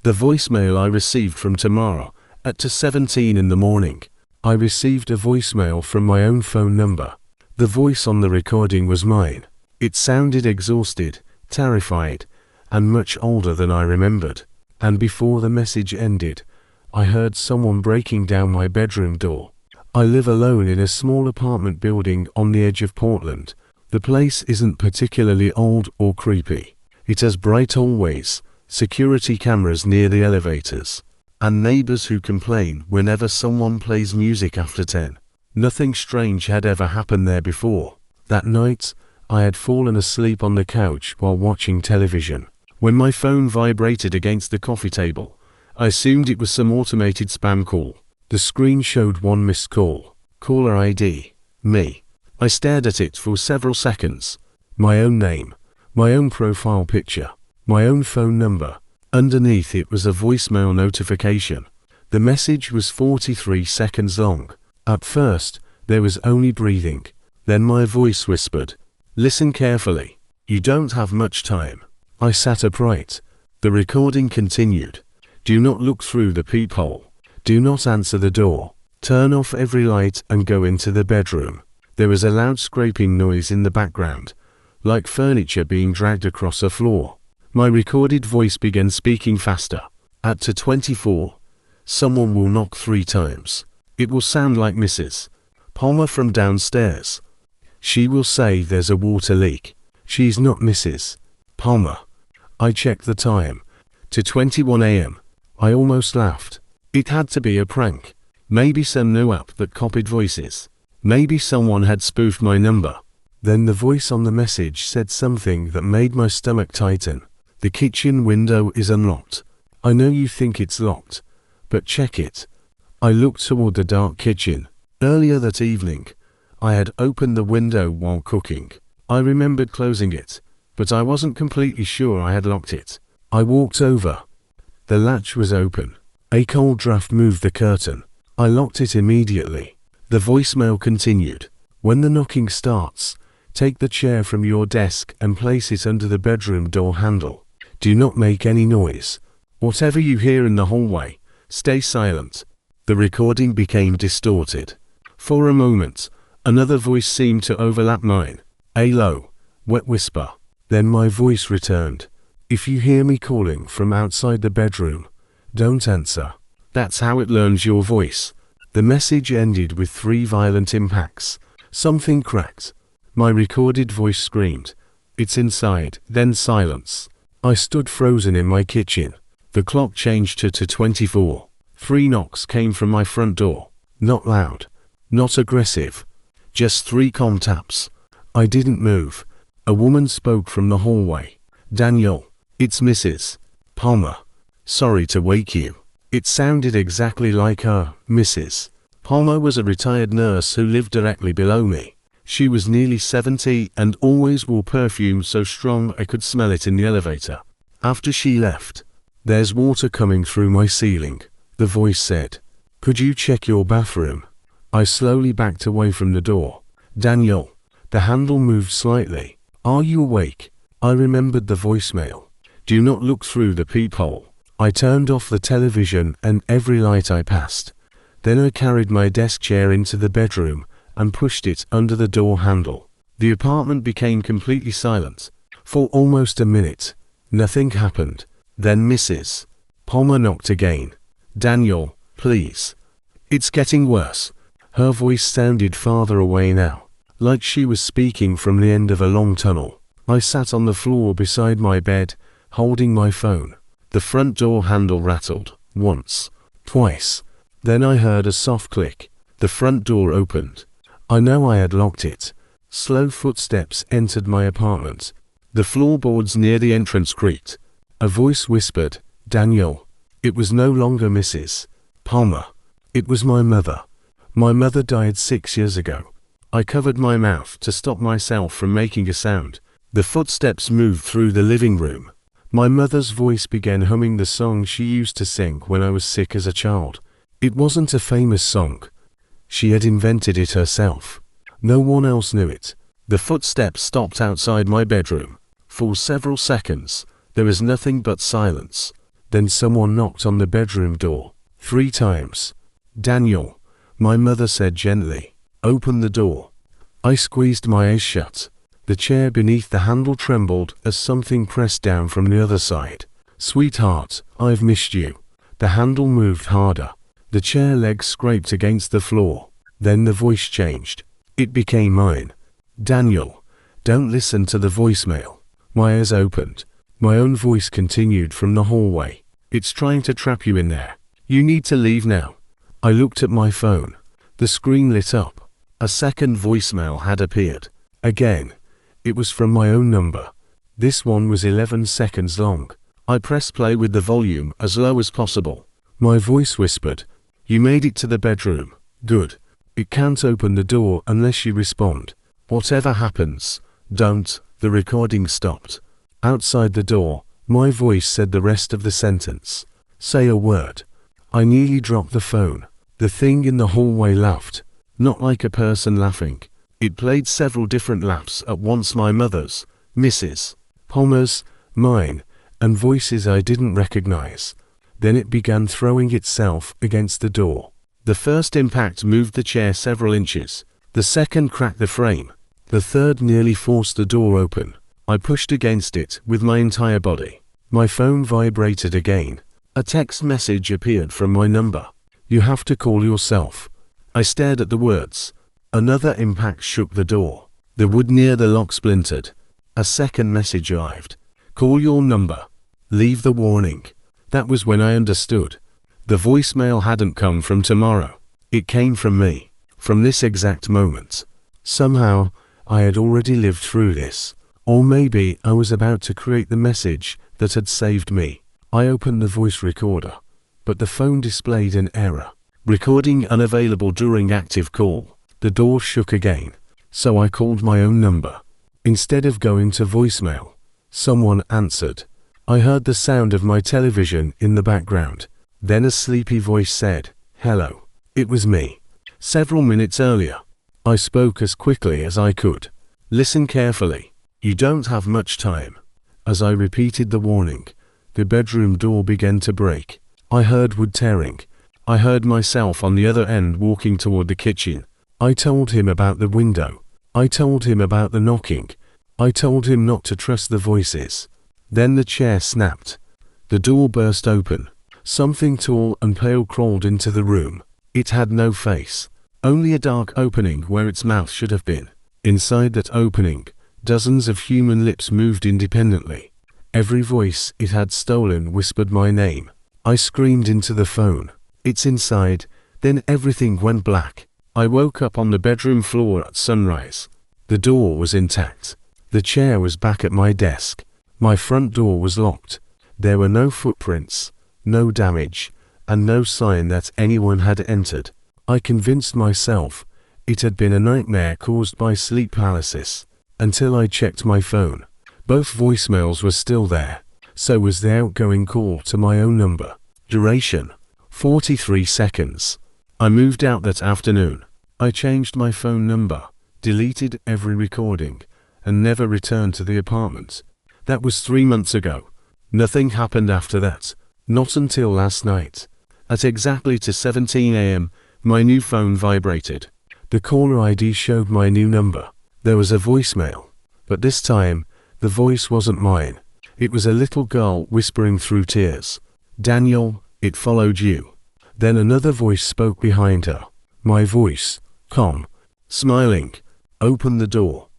The voicemail I received from Tamara at 2:17 in the morning. I received a voicemail from my own phone number. The voice on the recording was mine. It sounded exhausted, terrified, and much older than I remembered. And before the message ended, I heard someone breaking down my bedroom door. I live alone in a small apartment building on the edge of Portland. The place isn't particularly old or creepy. It has bright hallways, security cameras near the elevators, and neighbors who complain whenever someone plays music after 10. Nothing strange had ever happened there before. That night, I had fallen asleep on the couch while watching television. When my phone vibrated against the coffee table, I assumed it was some automated spam call. The screen showed one missed call. Caller ID, me. I stared at it for several seconds. My own name, my own profile picture, my own phone number. Underneath it was a voicemail notification. The message was 43 seconds long. At first, there was only breathing. Then my voice whispered, "Listen carefully. You don't have much time." I sat upright. The recording continued. "Do not look through the peephole. Do not answer the door. Turn off every light and go into the bedroom." There was a loud scraping noise in the background, like furniture being dragged across a floor. My recorded voice began speaking faster. At 2:24, someone will knock 3 times. It will sound like Mrs. Palmer from downstairs. She will say there's a water leak. She's not Mrs. Palmer. I checked the time. 2:21 a.m. I almost laughed. It had to be a prank. Maybe some new app that copied voices. Maybe someone had spoofed my number. Then the voice on the message said something that made my stomach tighten. "The kitchen window is unlocked. I know you think it's locked, but check it." I looked toward the dark kitchen. Earlier that evening, I had opened the window while cooking. I remembered closing it, but I wasn't completely sure I had locked it. I walked over. The latch was open. A cold draft moved the curtain. I locked it immediately. The voicemail continued. "When the knocking starts, take the chair from your desk and place it under the bedroom door handle. Do not make any noise. Whatever you hear in the hallway, stay silent." The recording became distorted. For a moment, another voice seemed to overlap mine. A low, wet whisper. Then my voice returned. "If you hear me calling from outside the bedroom, don't answer." That's how it learns your voice. The message ended with 3 violent impacts. Something cracked. My recorded voice screamed, "It's inside," then silence. I stood frozen in my kitchen. The clock changed to 2:24. 3 knocks came from my front door. Not loud, not aggressive, just 3 calm taps. I didn't move. A woman spoke from the hallway. "Daniel, it's Mrs. Palmer. Sorry to wake you." It sounded exactly like her. Mrs. Palmer was a retired nurse who lived directly below me. She was nearly 70 and always wore perfume so strong I could smell it in the elevator. After she left, "There's water coming through my ceiling," the voice said. "Could you check your bathroom?" I slowly backed away from the door. "Daniel." The handle moved slightly. "Are you awake?" I remembered the voicemail. "Do not look through the peephole." I turned off the television and every light I passed. Then I carried my desk chair into the bedroom and pushed it under the door handle. The apartment became completely silent. For almost a minute, nothing happened. Then Mrs. Palmer knocked again. "Daniel, please." "It's getting worse." Her voice sounded farther away now, like she was speaking from the end of a long tunnel. I sat on the floor beside my bed, holding my phone. The front door handle rattled, once, twice. Then I heard a soft click. The front door opened. I know I had locked it. Slow footsteps entered my apartment. The floorboards near the entrance creaked. A voice whispered, "Daniel." It was no longer Mrs. Palmer. It was my mother. My mother died 6 years ago. I covered my mouth to stop myself from making a sound. The footsteps moved through the living room. My mother's voice began humming the song she used to sing when I was sick as a child. It wasn't a famous song. She had invented it herself. No one else knew it. The footsteps stopped outside my bedroom. For several seconds, there was nothing but silence. Then someone knocked on the bedroom door 3 times. "Daniel," my mother said gently, "open the door." I squeezed my eyes shut. The chair beneath the handle trembled as something pressed down from the other side. "Sweetheart, I've missed you." The handle moved harder. The chair legs scraped against the floor. Then the voice changed. It became mine. "Daniel, don't listen to the voicemail." My eyes opened. My own voice continued from the hallway. "It's trying to trap you in there. You need to leave now." I looked at my phone. The screen lit up. A second voicemail had appeared. Again, it was from my own number. This one was 11 seconds long. I pressed play with the volume as low as possible. My voice whispered, "You made it to the bedroom. Good. It can't open the door unless you respond. Whatever happens, don't." The recording stopped. Outside the door, my voice said the rest of the sentence. "Say a word." I nearly dropped the phone. The thing in the hallway laughed. Not like a person laughing. It played several different laughs at once, my mother's, Mrs. Palmer's, mine, and voices I didn't recognize. Then it began throwing itself against the door. The first impact moved the chair several inches. The second cracked the frame. The third nearly forced the door open. I pushed against it with my entire body. My phone vibrated again. A text message appeared from my number. "You have to call yourself." I stared at the words. Another impact shook the door. The wood near the lock splintered. A second message arrived. "Call your number. Leave the warning." That was when I understood. The voicemail hadn't come from tomorrow. It came from me. From this exact moment. Somehow, I had already lived through this. Or maybe I was about to create the message that had saved me. I opened the voice recorder, but the phone displayed an error. "Recording unavailable during active call." The door shook again, so I called my own number. Instead of going to voicemail, someone answered. I heard the sound of my television in the background. Then a sleepy voice said, "Hello." It was me. Several minutes earlier. I spoke as quickly as I could. "Listen carefully. You don't have much time." As I repeated the warning, the bedroom door began to break. I heard wood tearing. I heard myself on the other end walking toward the kitchen. I told him about the window. I told him about the knocking. I told him not to trust the voices. Then the chair snapped. The door burst open. Something tall and pale crawled into the room. It had no face, only a dark opening where its mouth should have been. Inside that opening, dozens of human lips moved independently. Every voice it had stolen whispered my name. I screamed into the phone. "It's inside." Then everything went black. I woke up on the bedroom floor at sunrise. The door was intact. The chair was back at my desk. My front door was locked. There were no footprints, no damage, and no sign that anyone had entered. I convinced myself it had been a nightmare caused by sleep paralysis. Until I checked my phone. Both voicemails were still there. So was the outgoing call to my own number. Duration: 43 seconds. I moved out that afternoon. I changed my phone number, deleted every recording, and never returned to the apartment. That was 3 months ago. Nothing happened after that. Not until last night. At exactly 17 a.m., my new phone vibrated. The caller ID showed my new number. There was a voicemail, but this time, the voice wasn't mine. It was a little girl whispering through tears. "Daniel, it followed you." Then another voice spoke behind her. My voice, calm, smiling. "Open the door."